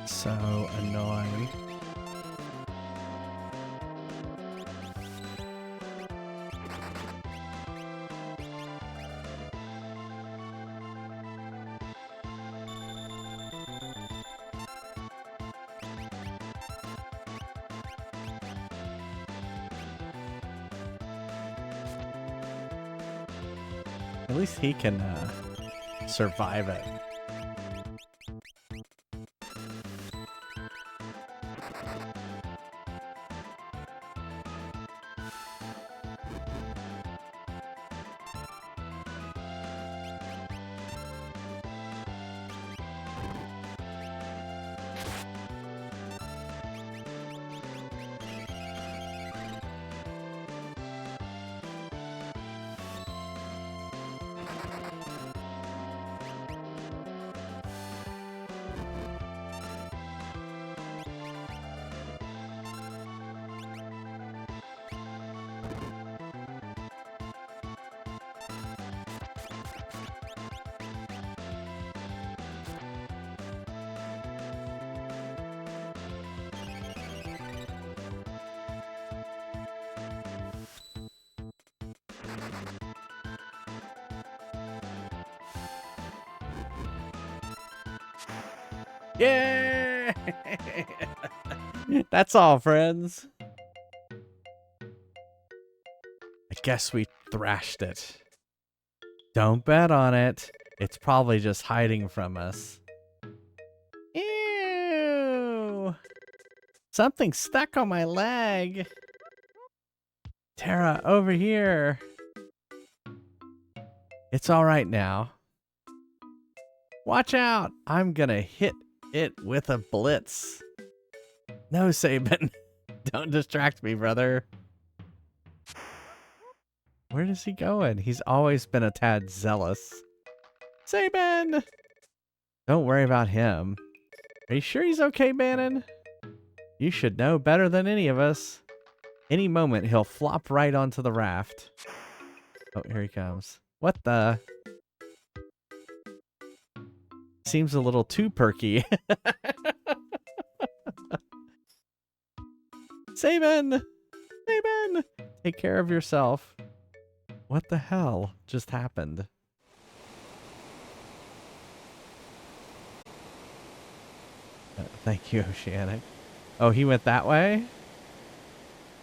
So annoying. At least he can survive it. Yeah! That's all, friends. I guess we thrashed it. Don't bet on it. It's probably just hiding from us. Ew! Something stuck on my leg. Tara, over here. It's all right now. Watch out! I'm gonna hit it with a blitz. No, Saban. Don't distract me, brother. Where is he going? He's always been a tad zealous. Saban! Don't worry about him. Are you sure he's okay, Bannon? You should know better than any of us. Any moment, he'll flop right onto the raft. Oh, here he comes. What the? Seems a little too perky. Saban! Saban! Take care of yourself. What the hell just happened? Thank you, Oceanic. Oh, he went that way?